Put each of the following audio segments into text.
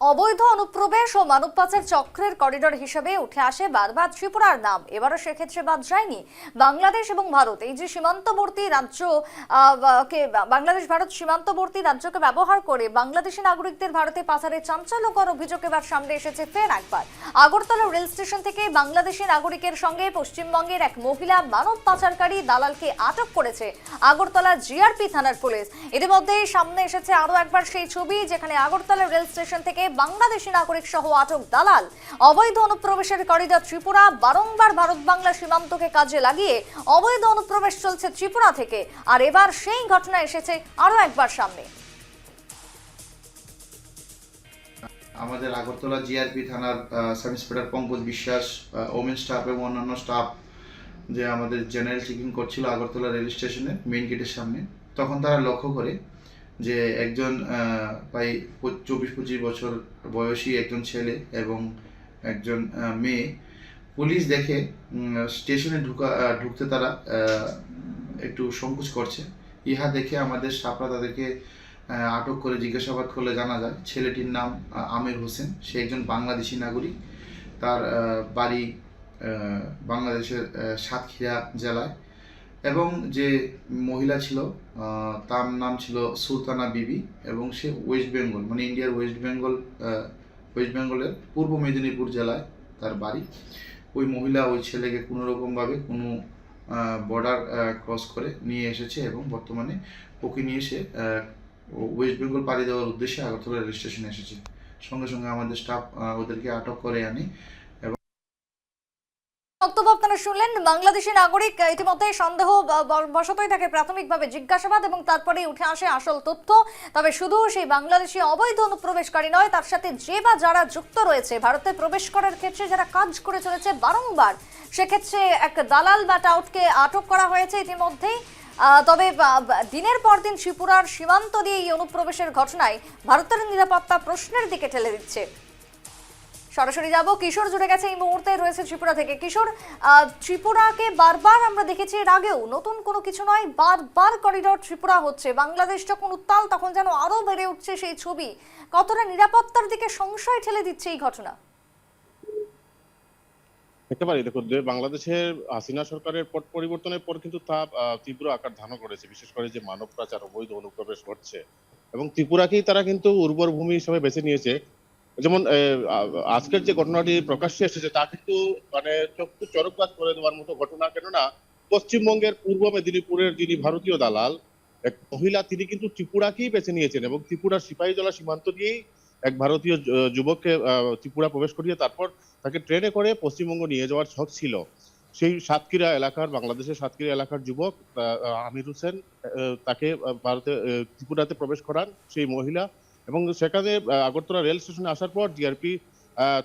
অবৈধ অনুপ্রবেশ ও মানব পাচার চক্রের করিডোর হিসেবে উঠে আসে বারবার ত্রিপুরার নাম। এবারও সেক্ষেত্রে বাদ যায়নি বাংলাদেশ এবং ভারত। এই যে সীমান্তবর্তী রাজ্য বাংলাদেশ ভারত সীমান্তবর্তী রাজ্যকে ব্যবহার করে বাংলাদেশি নাগরিকদের ভারতে পাচারের চাঞ্চল্যকর অভিযোগ এবার সামনে এসেছে ফের একবার। আগরতলা রেল স্টেশন থেকে বাংলাদেশি নাগরিকের সঙ্গে পশ্চিমবঙ্গের এক মহিলা মানব পাচারকারী দালালকে আটক করেছে আগরতলা জিআরপি থানার পুলিশ। ইতিমধ্যেই সামনে এসেছে আরো একবার সেই ছবি, যেখানে আগরতলা রেল স্টেশন থেকে বাংলাদেশি নাগরিক সহ আটক দালাল। অবৈধ অনুপ্রবেশের করিডোর ত্রিপুরা, বারংবার ভারত বাংলা সীমান্তকে কাজে লাগিয়ে অবৈধ অনুপ্রবেশ চলছে ত্রিপুরা থেকে। আর এবার সেই ঘটনা এসেছে আরো একবার সামনে। আমাদের আগরতলা জিআরপি থানার সাব ইন্সপেক্টর পঙ্কজ বিশ্বাস, ওমেন স্টাফ এবং অন্যান্য স্টাফ যে আমাদের জেনারেল চেকিং করছিল আগরতলা রেল স্টেশনের মেইন গেটের সামনে, তখন তারা লক্ষ্য করে যে একজন প্রায় 24-25 বছর বয়সী একজন ছেলে এবং একজন মেয়ে পুলিশ দেখে স্টেশনে ঢুকতে তারা একটু সংকোচ করছে। ইহা দেখে আমাদের স্টাফরা তাদেরকে আটক করে জিজ্ঞাসাবাদ করলে জানা যায় ছেলেটির নাম আমির হোসেন। সে একজন বাংলাদেশি নাগরিক। তার বাড়ি বাংলাদেশের সাতক্ষীরা জেলায়। এবং যে মহিলা ছিল তার নাম ছিল সুলতানা বিবি এবং সে ওয়েস্ট বেঙ্গল, মানে ইন্ডিয়ার ওয়েস্ট বেঙ্গলের পূর্ব মেদিনীপুর জেলায় তার বাড়ি। ওই মহিলা ওই ছেলেকে কোনোরকমভাবে কোনো বর্ডার ক্রস করে নিয়ে এসেছে এবং বর্তমানে ওকে নিয়ে এসে ওয়েস্ট বেঙ্গল পাড়ি দেওয়ার উদ্দেশ্যে আগরতলা রেল স্টেশনে এসেছে। সঙ্গে সঙ্গে আমাদের স্টাফ ওদেরকে আটক করে আনি। বক্তব্য আপনারা শুনলেন। বাংলাদেশি নাগরিক ইতিমধ্যে সন্দেহ বশতই তাকে প্রাথমিকভাবে জিজ্ঞাসাবাদ এবং তারপরেই উঠে আসে আসল তথ্য। তবে শুধু সেই বাংলাদেশি অবৈধ অনুপ্রবেশকারী নয়, তার সাথে যে বা যারা যুক্ত রয়েছে ভারতে প্রবেশ করার ক্ষেত্রে, যারা কাজ করে চলেছে বারংবার, সেক্ষেত্রে এক দালাল বা টাউটকে আটক করা হয়েছে ইতিমধ্যেই। তবে দিনের পর দিন ত্রিপুরার সীমান্ত দিয়ে এই অনুপ্রবেশের ঘটনায় ভারতের নিরাপত্তা প্রশ্নের দিকে ঠেলে দিচ্ছে। সরাসরি যাব, কিশোর জুড়ে গেছে এই মুহূর্তে, রয়েছে ত্রিপুরা থেকে। কিশোর, ত্রিপুরাকে বারবার আমরা দেখেছি, এর আগেও নতুন কোনো কিছু নয়, বারবার করিডোর ত্রিপুরা হচ্ছে। বাংলাদেশ যখন উত্তাল তখন যেন আরো বেড়ে উঠছে সেই ছবি। কতটা নিরাপত্তার দিকে সংশয় ঠেলে দিচ্ছে এই ঘটনা? একেবারেই দেখো, যে বাংলাদেশের হাসিনা সরকারের পট পরিবর্তনের পর কিন্তু তা তীব্র আকার ধারণ করেছে, বিশেষ করে যে মানব পাচার, অবৈধ অনুপ্রবেশ ঘটছে এবং ত্রিপুরাকেই তারা কিন্তু উর্বর ভূমি হিসেবে বেছে নিয়েছে। যেমন আজকের যে ঘটনাটি প্রকাশ্যে এসেছে তা কিন্তু মানে চক্ষু চরকবাদ করে দেওয়ার মতো ঘটনা। কেননা পশ্চিমবঙ্গের পূর্ব মেদিনীপুরের যিনি ভারতীয় দালাল, এক মহিলা, তিনি কিন্তু ত্রিপুরাকেই বেছে নিয়েছেন এবং ত্রিপুরার সিপাহীজলা সীমান্ত দিয়েই এক ভারতীয় যুবককে ত্রিপুরা প্রবেশ করিয়ে তারপর তাকে ট্রেনে করে পশ্চিমবঙ্গ নিয়ে যাওয়ার ছক ছিল। সেই সাতক্ষীরা এলাকার, বাংলাদেশের সাতক্ষীরা এলাকার যুবক আমির হোসেন, তাকে ভারতে ত্রিপুরাতে প্রবেশ করান সেই মহিলা। এবং সেখানে আগরতলা রেল স্টেশনে আসার পর জিআরপি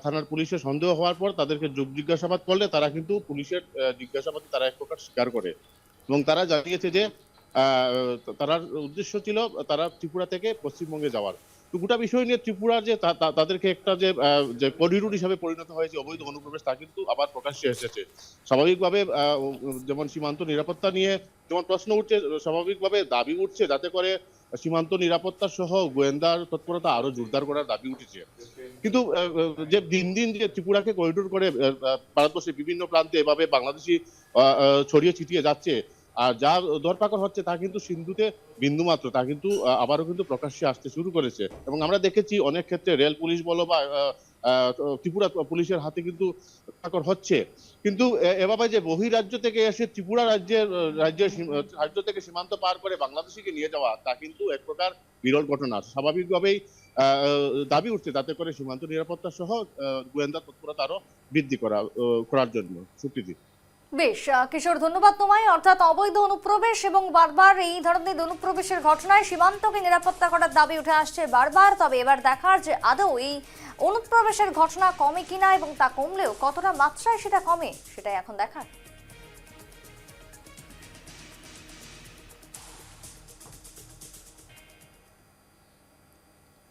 থানার পুলিশের সন্দেহ হওয়ার পর তাদেরকে জিজ্ঞাসাবাদ করলে তারা কিন্তু পুলিশের জিজ্ঞাসাবাদে তারা এক প্রকার স্বীকার করে এবং তারা জানিয়েছে যে তার উদ্দেশ্য ছিল তারা ত্রিপুরা থেকে পশ্চিমবঙ্গে যাওয়ার। তো গোটা বিষয় নিয়ে ত্রিপুরার যে তাদেরকে একটা যে করিডোর হিসাবে পরিণত হয়েছে অবৈধ অনুপ্রবেশ, তা কিন্তু আবার প্রকাশ্যে এসেছে। স্বাভাবিকভাবে যেমন সীমান্ত নিরাপত্তা নিয়ে যেমন প্রশ্ন উঠছে, স্বাভাবিকভাবে দাবি উঠছে যাতে করে সীমান্ত নিরাপত্তা সহ গোয়েন্দার তৎপরতা আরো জোরদার করার দাবি উঠেছে। কিন্তু যে দিন দিন যে ত্রিপুরাকে করিডোর করে ভারতবর্ষের বিভিন্ন প্রান্তে এভাবে বাংলাদেশি ছড়িয়ে ছিটিয়ে যাচ্ছে আর যা ধরপাকড় হচ্ছে তা কিন্তু সিন্ধুতে বিন্দু মাত্র, তা কিন্তু আবারও কিন্তু প্রকাশ্যে আসতে শুরু করেছে। এবং আমরা দেখেছি অনেক ক্ষেত্রে রেল পুলিশ বলো বা ত্রিপুরা পুলিশের হাতে কিন্তু হচ্ছে। কিন্তু এভাবে যে বহিরাজ্য থেকে এসে ত্রিপুরা রাজ্য থেকে সীমান্ত পার করে বাংলাদেশিকে নিয়ে যাওয়া, তা কিন্তু এক প্রকার বিরল ঘটনা। স্বাভাবিকভাবেই দাবি উঠছে তাতে করে সীমান্ত নিরাপত্তা সহ গোয়েন্দা তৎপরতা আরো বৃদ্ধি করার জন্য। সুপ্রীতি। বেশ কিশোর, ধন্যবাদ তোমায়। অর্থাৎ অবৈধ অনুপ্রবেশ এবং বারবার এই ধরনের অনুপ্রবেশের ঘটনায় সীমান্তকে নিরাপত্তা করার দাবি উঠে আসছে বারবার। তবে এবার দেখার যে আদৌ এই অনুপ্রবেশের ঘটনা কমে কিনা এবং তা কমলেও কতটা মাত্রায় সেটা কমে, সেটাই এখন দেখার।